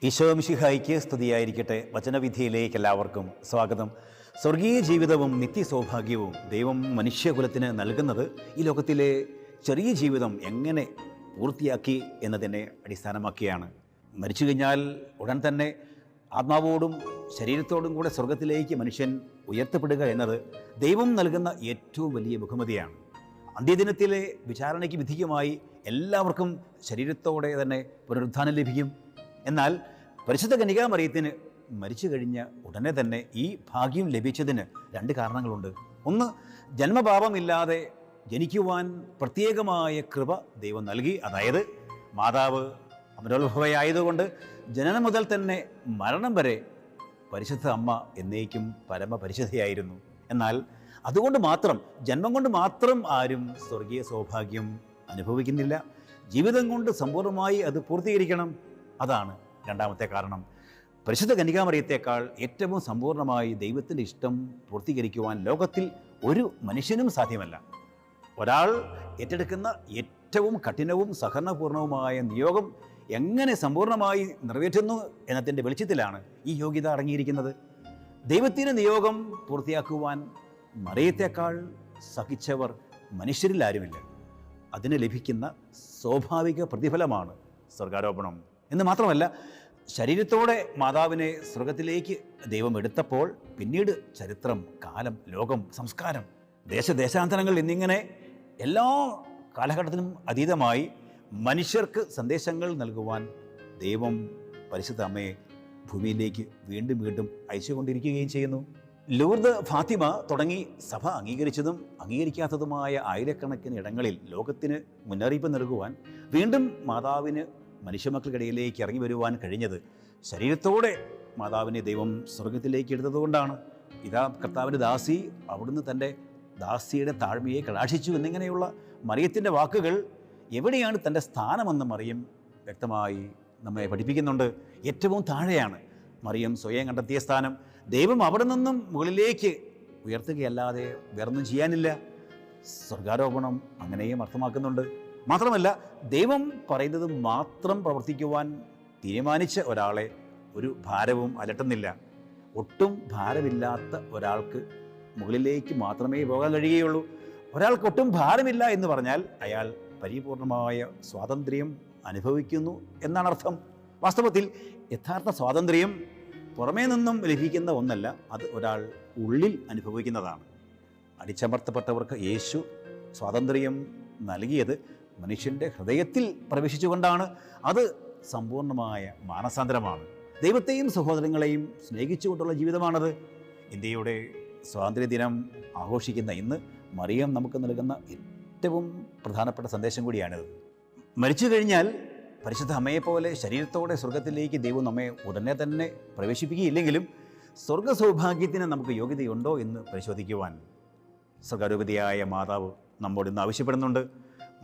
ഈശോ മിശിഹായ്ക്ക് സ്തുതിയായിരിക്കട്ടെ. വചനവിധിയിലേക്ക് എല്ലാവർക്കും സ്വാഗതം. സ്വർഗീയ ജീവിതവും നിത്യസൗഭാഗ്യവും ദൈവം മനുഷ്യകുലത്തിന് നൽകുന്നത് ഈ ലോകത്തിലെ ചെറിയ ജീവിതം എങ്ങനെ പൂർത്തിയാക്കി എന്നതിനെ അടിസ്ഥാനമാക്കിയാണ്. മരിച്ചു കഴിഞ്ഞാൽ ഉടൻ തന്നെ ആത്മാവോടും ശരീരത്തോടും കൂടെ സ്വർഗത്തിലേക്ക് മനുഷ്യൻ ഉയർത്തപ്പെടുക എന്നത് ദൈവം നൽകുന്ന ഏറ്റവും വലിയ ബഹുമതിയാണ്. അന്ത്യദിനത്തിലെ വിചാരണയ്ക്ക് വിധിക്കുമായി എല്ലാവർക്കും ശരീരത്തോടെ തന്നെ പുനരുത്ഥാനം ലഭിക്കും. എന്നാൽ പരിശുദ്ധ കന്യകാമറിയത്തിന് മരിച്ചു കഴിഞ്ഞ ഉടനെ തന്നെ ഈ ഭാഗ്യം ലഭിച്ചതിന് രണ്ട് കാരണങ്ങളുണ്ട്. ഒന്ന്, ജന്മപാപമില്ലാതെ ജനിക്കുവാൻ പ്രത്യേകമായ കൃപ ദൈവം നൽകി. അതായത് മാതാവ് അമരോത്ഭവയായതുകൊണ്ട് ജനനം മുതൽ തന്നെ മരണം വരെ പരിശുദ്ധ അമ്മ എന്നേക്കും പരമപരിശുദ്ധയായിരുന്നു. എന്നാൽ അതുകൊണ്ട് മാത്രം, ജന്മം കൊണ്ട് മാത്രം ആരും സ്വർഗീയ സൗഭാഗ്യം അനുഭവിക്കുന്നില്ല. ജീവിതം കൊണ്ട് സമ്പൂർണ്ണമായി അത് പൂർത്തീകരിക്കണം. അതാണ് രണ്ടാമത്തെ കാരണം. പരിശുദ്ധ കന്യകാമറിയത്തേക്കാൾ ഏറ്റവും സമ്പൂർണ്ണമായി ദൈവത്തിൻ്റെ ഇഷ്ടം പൂർത്തീകരിക്കുവാൻ ലോകത്തിൽ ഒരു മനുഷ്യനും സാധ്യമല്ല. ഒരാൾ ഏറ്റെടുക്കുന്ന ഏറ്റവും കഠിനവും സഹനപൂർണവുമായ നിയോഗം എങ്ങനെ സമ്പൂർണ്ണമായി നിറവേറ്റുന്നു എന്നതിൻ്റെ വെളിച്ചത്തിലാണ് ഈ യോഗ്യത അടങ്ങിയിരിക്കുന്നത്. ദൈവത്തിൻ്റെ നിയോഗം പൂർത്തിയാക്കുവാൻ മറിയത്തേക്കാൾ സഹിച്ചവർ മനുഷ്യരിൽ ആരുമില്ല. അതിന് ലഭിക്കുന്ന സ്വാഭാവിക പ്രതിഫലമാണ് സ്വർഗാരോപണം. എന്ന് മാത്രമല്ല, ശരീരത്തോടെ മാതാവിനെ സ്വർഗത്തിലേക്ക് ദൈവം എടുത്തപ്പോൾ പിന്നീട് ചരിത്രം, കാലം, ലോകം, സംസ്കാരം, ദേശാന്തരങ്ങൾ എന്നിങ്ങനെ എല്ലാ കാലഘട്ടത്തിനും അതീതമായി മനുഷ്യർക്ക് സന്ദേശങ്ങൾ നൽകുവാൻ ദൈവം പരിശുദ്ധ അമ്മയെ ഭൂമിയിലേക്ക് വീണ്ടും വീണ്ടും അയച്ചുകൊണ്ടിരിക്കുകയും ചെയ്യുന്നു. ലൂർദ്, ഫാത്തിമ തുടങ്ങി സഭ അംഗീകരിച്ചതും അംഗീകരിക്കാത്തതുമായ ആയിരക്കണക്കിന് ഇടങ്ങളിൽ ലോകത്തിന് മുന്നറിയിപ്പ് നൽകുവാൻ വീണ്ടും മാതാവിന് മനുഷ്യമക്കൾക്കിടയിലേക്ക് ഇറങ്ങി വരുവാൻ കഴിഞ്ഞത് ശരീരത്തോടെ മാതാവിനെ ദൈവം സ്വർഗത്തിലേക്ക് എടുത്തതുകൊണ്ടാണ്. ഇതാ കർത്താവിൻ്റെ ദാസി, അവിടുന്ന് തൻ്റെ ദാസിയുടെ താഴ്മയെ കടാക്ഷിച്ചു എന്നിങ്ങനെയുള്ള മറിയത്തിൻ്റെ വാക്കുകൾ എവിടെയാണ് തൻ്റെ സ്ഥാനമെന്ന് മറിയം വ്യക്തമായി നമ്മെ പഠിപ്പിക്കുന്നുണ്ട്. ഏറ്റവും താഴെയാണ് മറിയം സ്വയം കണ്ടെത്തിയ സ്ഥാനം. ദൈവം അവിടെ നിന്നും മുകളിലേക്ക് ഉയർത്തുകയല്ലാതെ വേറൊന്നും ചെയ്യാനില്ല. സ്വർഗാരോപണം അങ്ങനെയും അർത്ഥമാക്കുന്നുണ്ട്. മാത്രമല്ല, ദൈവം പറയുന്നത് മാത്രം പ്രവർത്തിക്കുവാൻ തീരുമാനിച്ച ഒരാളെ ഒരു ഭാരവും അലട്ടുന്നില്ല. ഒട്ടും ഭാരമില്ലാത്ത ഒരാൾക്ക് മുകളിലേക്ക് മാത്രമേ പോകാൻ കഴിയുകയുള്ളൂ. ഒരാൾക്ക് ഒട്ടും ഭാരമില്ല എന്ന് പറഞ്ഞാൽ അയാൾ പരിപൂർണമായ സ്വാതന്ത്ര്യം അനുഭവിക്കുന്നു എന്നാണ് അർത്ഥം. വാസ്തവത്തിൽ യഥാർത്ഥ സ്വാതന്ത്ര്യം പുറമേ നിന്നും ലഭിക്കുന്ന ഒന്നല്ല, അത് ഒരാൾ ഉള്ളിൽ അനുഭവിക്കുന്നതാണ്. അടിച്ചമർത്തപ്പെട്ടവർക്ക് യേശു സ്വാതന്ത്ര്യം നൽകിയത് മനുഷ്യൻ്റെ ഹൃദയത്തിൽ പ്രവേശിച്ചുകൊണ്ടാണ്. അത് സമ്പൂർണ്ണമായ മാനസാന്തരമാണ്. ദൈവത്തെയും സഹോദരങ്ങളെയും സ്നേഹിച്ചുകൊണ്ടുള്ള ജീവിതമാണത്. ഇന്ത്യയുടെ സ്വാതന്ത്ര്യദിനം ആഘോഷിക്കുന്ന ഇന്ന് മറിയം നമുക്ക് നൽകുന്ന ഏറ്റവും പ്രധാനപ്പെട്ട സന്ദേശം കൂടിയാണിത്. മരിച്ചു കഴിഞ്ഞാൽ പരിശുദ്ധ അമ്മയെപ്പോലെ ശരീരത്തോടെ സ്വർഗത്തിലേക്ക് ദൈവം നമ്മെ ഉടനെ തന്നെ പ്രവേശിപ്പിക്കുകയില്ലെങ്കിലും സ്വർഗ സൗഭാഗ്യത്തിന് നമുക്ക് യോഗ്യതയുണ്ടോ എന്ന് പരിശോധിക്കുവാൻ സ്വർഗാരോഗ്യതയായ മാതാവ് നമ്മോട് ഇന്ന് ആവശ്യപ്പെടുന്നുണ്ട്.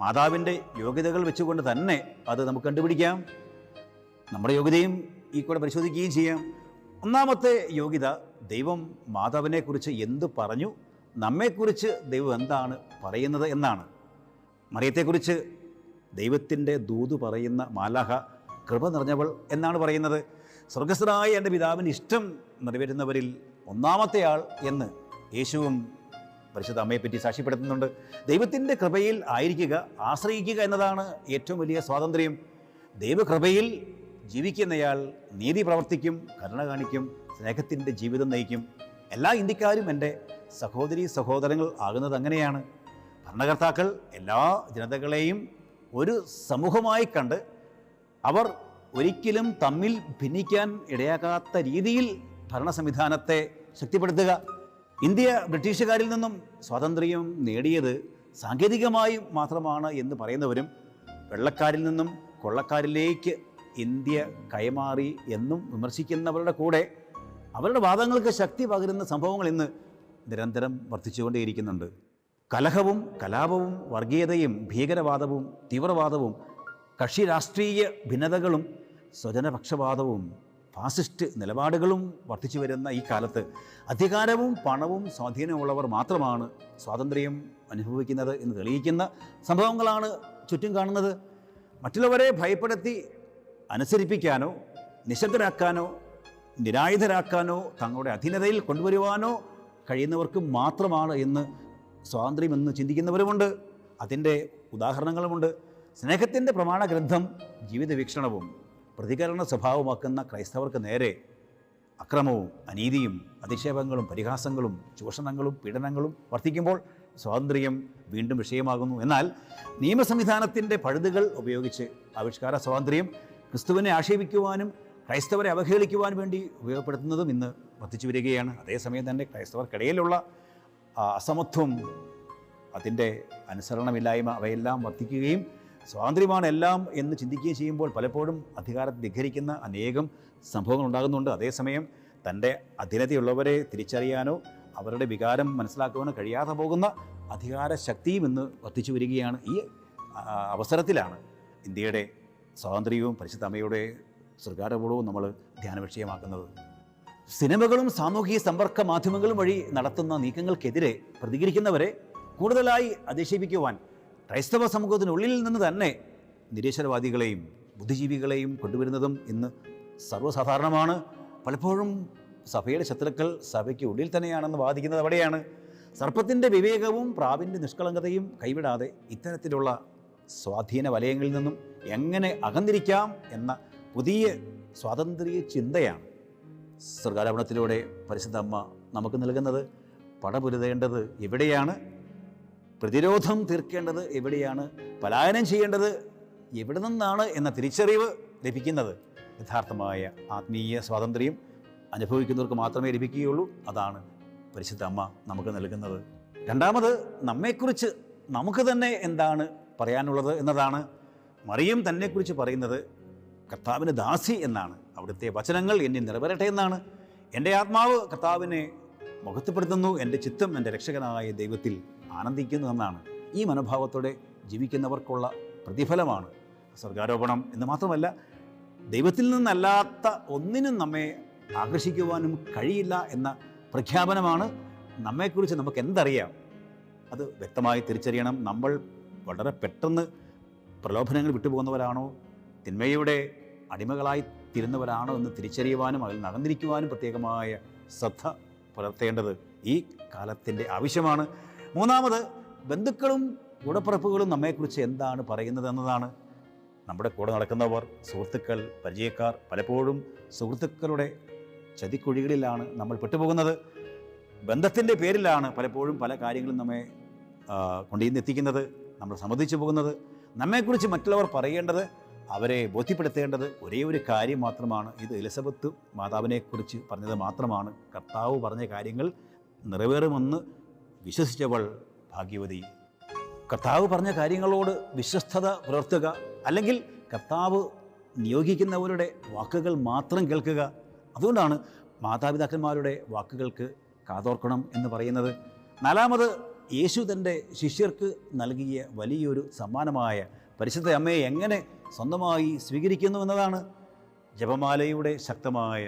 മാതാവിൻ്റെ യോഗ്യതകൾ വെച്ചുകൊണ്ട് തന്നെ അത് നമുക്ക് കണ്ടുപിടിക്കാം. നമ്മുടെ യോഗ്യതയും ഈ കൂടെ പരിശോധിക്കുകയും ചെയ്യാം. ഒന്നാമത്തെ യോഗ്യത, ദൈവം മാതാവിനെക്കുറിച്ച് എന്ത് പറഞ്ഞു, നമ്മെക്കുറിച്ച് ദൈവം എന്താണ് പറയുന്നത് എന്നാണ്. മറിയത്തെക്കുറിച്ച് ദൈവത്തിൻ്റെ ദൂത് പറയുന്ന മാലാഖ കൃപ നിറഞ്ഞവൾ എന്നാണ് പറയുന്നത്. സ്വർഗസ്ഥനായ എൻ്റെ പിതാവിൻ്റെ ഇഷ്ടം നിറവേറ്റുന്നവരിൽ ഒന്നാമത്തെ ആൾ എന്ന് യേശുവും പരിശുദ്ധ അമ്മയെപ്പറ്റി സാക്ഷ്യപ്പെടുത്തുന്നുണ്ട്. ദൈവത്തിൻ്റെ കൃപയിൽ ആയിരിക്കുക, ആശ്രയിക്കുക എന്നതാണ് ഏറ്റവും വലിയ സ്വാതന്ത്ര്യം. ദൈവകൃപയിൽ ജീവിക്കുന്നയാൾ നീതി പ്രവർത്തിക്കും, കരുണ കാണിക്കും, സ്നേഹത്തിൻ്റെ ജീവിതം നയിക്കും. എല്ലാ ഇന്ത്യക്കാരും എൻ്റെ സഹോദരീ സഹോദരങ്ങൾ ആകുന്നത് അങ്ങനെയാണ്. ഭരണകർത്താക്കൾ എല്ലാ ജനതകളെയും ഒരു സമൂഹമായി കണ്ട് അവർ ഒരിക്കലും തമ്മിൽ ഭിന്നിക്കാൻ ഇടയാക്കാത്ത രീതിയിൽ ഭരണ സംവിധാനത്തെ ശക്തിപ്പെടുത്തുക. ഇന്ത്യ ബ്രിട്ടീഷുകാരിൽ നിന്നും സ്വാതന്ത്ര്യം നേടിയത് സാങ്കേതികമായും മാത്രമാണ് എന്ന് പറയുന്നവരും വെള്ളക്കാരിൽ നിന്നും കൊള്ളക്കാരിലേക്ക് ഇന്ത്യ കൈമാറി എന്നും വിമർശിക്കുന്നവരുടെ കൂടെ അവരുടെ വാദങ്ങൾക്ക് ശക്തി പകരുന്ന സംഭവങ്ങൾ ഇന്ന് നിരന്തരം വർദ്ധിച്ചുകൊണ്ടേയിരിക്കുന്നുണ്ട്. കലഹവും കലാപവും വർഗീയതയും ഭീകരവാദവും തീവ്രവാദവും കക്ഷി രാഷ്ട്രീയ ഭിന്നതകളും സ്വജനപക്ഷപാതവും ഫാസിസ്റ്റ് നിലപാടുകളും വർദ്ധിച്ചു വരുന്ന ഈ കാലത്ത് അധികാരവും പണവും സ്വാധീനമുള്ളവർ മാത്രമാണ് സ്വാതന്ത്ര്യം അനുഭവിക്കുന്നത് എന്ന് തെളിയിക്കുന്ന സംഭവങ്ങളാണ് ചുറ്റും കാണുന്നത്. മറ്റുള്ളവരെ ഭയപ്പെടുത്തി അനുസരിപ്പിക്കാനോ നിശബ്ദരാക്കാനോ നിരായുധരാക്കാനോ തങ്ങളുടെ അധീനതയിൽ കൊണ്ടുവരുവാനോ കഴിയുന്നവർക്ക് മാത്രമാണ് എന്ന് സ്വാതന്ത്ര്യമെന്ന് ചിന്തിക്കുന്നവരുമുണ്ട്. അതിൻ്റെ ഉദാഹരണങ്ങളുമുണ്ട്. സ്നേഹത്തിൻ്റെ പ്രമാണ ഗ്രന്ഥം ജീവിത വീക്ഷണവും പ്രതികരണ സ്വഭാവമാക്കുന്ന ക്രൈസ്തവർക്ക് നേരെ അക്രമവും അനീതിയും അധിക്ഷേപങ്ങളും പരിഹാസങ്ങളും ചൂഷണങ്ങളും പീഡനങ്ങളും വർദ്ധിക്കുമ്പോൾ സ്വാതന്ത്ര്യം വീണ്ടും വിഷയമാകുന്നു. എന്നാൽ നിയമസംവിധാനത്തിൻ്റെ പഴുതുകൾ ഉപയോഗിച്ച് ആവിഷ്കാര സ്വാതന്ത്ര്യം ക്രിസ്തുവിനെ ആക്ഷേപിക്കുവാനും ക്രൈസ്തവരെ അവഹേളിക്കുവാൻ വേണ്ടി ഉപയോഗപ്പെടുത്തുന്നതും ഇന്ന് വർദ്ധിച്ചു വരികയാണ്. അതേസമയം തന്നെ ക്രൈസ്തവർക്കിടയിലുള്ള അസമത്വം, അതിൻ്റെ അനുസരണമില്ലായ്മ അവയെല്ലാം വർദ്ധിക്കുകയും സ്വാതന്ത്ര്യമാണ് എല്ലാം എന്ന് ചിന്തിക്കുകയും ചെയ്യുമ്പോൾ പലപ്പോഴും അധികാരത്തെ ധിഖരിക്കുന്ന അനേകം സംഭവങ്ങൾ ഉണ്ടാകുന്നുണ്ട്. അതേസമയം തൻ്റെ അധീനതയുള്ളവരെ തിരിച്ചറിയാനോ അവരുടെ വികാരം മനസ്സിലാക്കുവാനോ കഴിയാതെ പോകുന്ന അധികാര ശക്തിയും ഇന്ന് വർദ്ധിച്ചു വരികയാണ്. ഈ അവസരത്തിലാണ് ഇന്ത്യയുടെ സ്വാതന്ത്ര്യവും പരിശുദ്ധ അമ്മയുടെ സർഗാരപൂർവ്വവും നമ്മൾ ധ്യാന വിഷയമാക്കുന്നത്. സിനിമകളും സാമൂഹിക സമ്പർക്ക മാധ്യമങ്ങളും വഴി നടത്തുന്ന നീക്കങ്ങൾക്കെതിരെ പ്രതികരിക്കുന്നവരെ കൂടുതലായി അധിക്ഷേപിക്കുവാൻ ക്രൈസ്തവ സമൂഹത്തിനുള്ളിൽ നിന്ന് തന്നെ നിരീശ്വരവാദികളെയും ബുദ്ധിജീവികളെയും കൊണ്ടുവരുന്നതും ഇന്ന് സർവ്വസാധാരണമാണ്. പലപ്പോഴും സഭയുടെ ശത്രുക്കൾ സഭയ്ക്ക് ഉള്ളിൽ തന്നെയാണെന്ന് വാദിക്കുന്നത് അവിടെയാണ്. സർപ്പത്തിൻ്റെ വിവേകവും പ്രാവിൻ്റെ നിഷ്കളങ്കതയും കൈവിടാതെ ഇത്തരത്തിലുള്ള സ്വാധീന വലയങ്ങളിൽ നിന്നും എങ്ങനെ അകന്നിരിക്കാം എന്ന പുതിയ സ്വാതന്ത്ര്യ ചിന്തയാണ് സർഗാരോപണത്തിലൂടെ പരിശുദ്ധ അമ്മ നമുക്ക് നൽകുന്നത്. പടപുരുതേണ്ടത് എവിടെയാണ്, പ്രതിരോധം തീർക്കേണ്ടത് എവിടെയാണ്, പലായനം ചെയ്യേണ്ടത് എവിടെ നിന്നാണ് എന്ന തിരിച്ചറിവ് ലഭിക്കുന്നത് യഥാർത്ഥമായ ആത്മീയ സ്വാതന്ത്ര്യം അനുഭവിക്കുന്നവർക്ക് മാത്രമേ ലഭിക്കുകയുള്ളൂ. അതാണ് പരിശുദ്ധ അമ്മ നമുക്ക് നൽകുന്നത്. രണ്ടാമത്, നമ്മെക്കുറിച്ച് നമുക്ക് തന്നെ എന്താണ് പറയാനുള്ളത് എന്നതാണ്. മറിയം തന്നെക്കുറിച്ച് പറയുന്നത് കർത്താവിന് ദാസി എന്നാണ്. അവിടുത്തെ വചനങ്ങൾ എന്നിൽ നിറവേറട്ടെ എന്നാണ്. എൻ്റെ ആത്മാവ് കർത്താവിനെ മഹത്വപ്പെടുത്തുന്നു, എൻ്റെ ചിത്തം എൻ്റെ രക്ഷകനായ ദൈവത്തിൽ ആനന്ദിക്കുന്നു എന്നാണ്. ഈ മനോഭാവത്തോടെ ജീവിക്കുന്നവർക്കുള്ള പ്രതിഫലമാണ് സ്വർഗാരോപണം എന്ന് മാത്രമല്ല, ദൈവത്തിൽ നിന്നല്ലാത്ത ഒന്നിനും നമ്മെ ആകർഷിക്കുവാനും കഴിയില്ല എന്ന പ്രഖ്യാപനമാണ്. നമ്മെക്കുറിച്ച് നമുക്ക് എന്തറിയാം അത് വ്യക്തമായി തിരിച്ചറിയണം. നമ്മൾ വളരെ പെട്ടെന്ന് പ്രലോഭനങ്ങൾ വിട്ടുപോകുന്നവരാണോ, തിന്മയുടെ അടിമകളായി തീരുന്നവരാണോ എന്ന് തിരിച്ചറിയുവാനും അതിൽ നടന്നിരിക്കുവാനും പ്രത്യേകമായ ശ്രദ്ധ പുലർത്തേണ്ടത് ഈ കാലത്തിൻ്റെ ആവശ്യമാണ്. മൂന്നാമത്, ബന്ധുക്കളും കൂടപ്പിറപ്പുകളും നമ്മെക്കുറിച്ച് എന്താണ് പറയുന്നത് എന്നതാണ്. നമ്മുടെ കൂടെ നടക്കുന്നവർ, സുഹൃത്തുക്കൾ, പരിചയക്കാർ, പലപ്പോഴും സുഹൃത്തുക്കളുടെ ചതിക്കുഴികളിലാണ് നമ്മൾ പെട്ടുപോകുന്നത്. ബന്ധത്തിൻ്റെ പേരിലാണ് പലപ്പോഴും പല കാര്യങ്ങളും നമ്മെ കൊണ്ടുവന്നെത്തിക്കുന്നത്, നമ്മൾ സമ്മതിച്ചു പോകുന്നത്. നമ്മെക്കുറിച്ച് മറ്റുള്ളവർ പറയേണ്ടത്, അവരെ ബോധ്യപ്പെടുത്തേണ്ടത് ഒരേ ഒരു കാര്യം മാത്രമാണ്. ഇത് എലിസബത്ത് മാതാവിനെക്കുറിച്ച് പറഞ്ഞത് മാത്രമാണ്. കർത്താവ് പറഞ്ഞ കാര്യങ്ങൾ നിറവേറുമെന്ന് വിശ്വസിച്ചവൾ ഭാഗ്യവതി. കർത്താവ് പറഞ്ഞ കാര്യങ്ങളോട് വിശ്വസ്തത പുലർത്തുക, അല്ലെങ്കിൽ കർത്താവ് നിയോഗിക്കുന്നവരുടെ വാക്കുകൾ മാത്രം കേൾക്കുക. അതുകൊണ്ടാണ് മാതാപിതാക്കന്മാരുടെ വാക്കുകൾക്ക് കാതോർക്കണം എന്ന് പറയുന്നത്. നാലാമത്, യേശു തൻ്റെ ശിഷ്യർക്ക് നൽകിയ വലിയൊരു സമ്മാനമായ പരിശുദ്ധ അമ്മയെ എങ്ങനെ സ്വന്തമായി സ്വീകരിക്കുന്നു എന്നതാണ്. ജപമാലയുടെ ശക്തമായ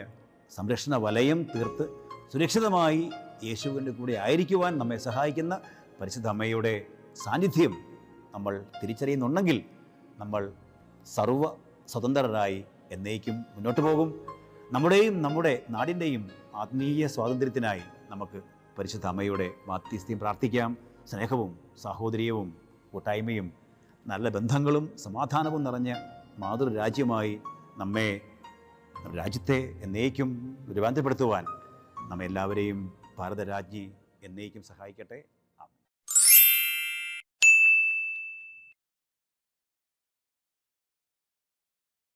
സംരക്ഷണ വലയം തീർത്ത് സുരക്ഷിതമായി യേശുവിൻ്റെ കൂടെ ആയിരിക്കുവാൻ നമ്മെ സഹായിക്കുന്ന പരിശുദ്ധ അമ്മയുടെ സാന്നിധ്യം നമ്മൾ തിരിച്ചറിയുന്നുണ്ടെങ്കിൽ നമ്മൾ സർവ്വ സ്വതന്ത്രരായി എന്നേക്കും മുന്നോട്ട് പോകും. നമ്മുടെയും നമ്മുടെ നാടിൻ്റെയും ആത്മീയ സ്വാതന്ത്ര്യത്തിനായി നമുക്ക് പരിശുദ്ധ അമ്മയുടെ മാധ്യസ്ഥ്യം പ്രാർത്ഥിക്കാം. സ്നേഹവും സാഹോദര്യവും കൂട്ടായ്മയും നല്ല ബന്ധങ്ങളും സമാധാനവും നിറഞ്ഞ മാതൃരാജ്യമായി നമ്മെ രാജ്യത്തെ എന്നേക്കും രൂപാന്തരപ്പെടുത്തുവാൻ നമ്മെല്ലാവരെയും ഭാരതരാജ്ഞി എന്നേക്കും സഹായിക്കട്ടെ.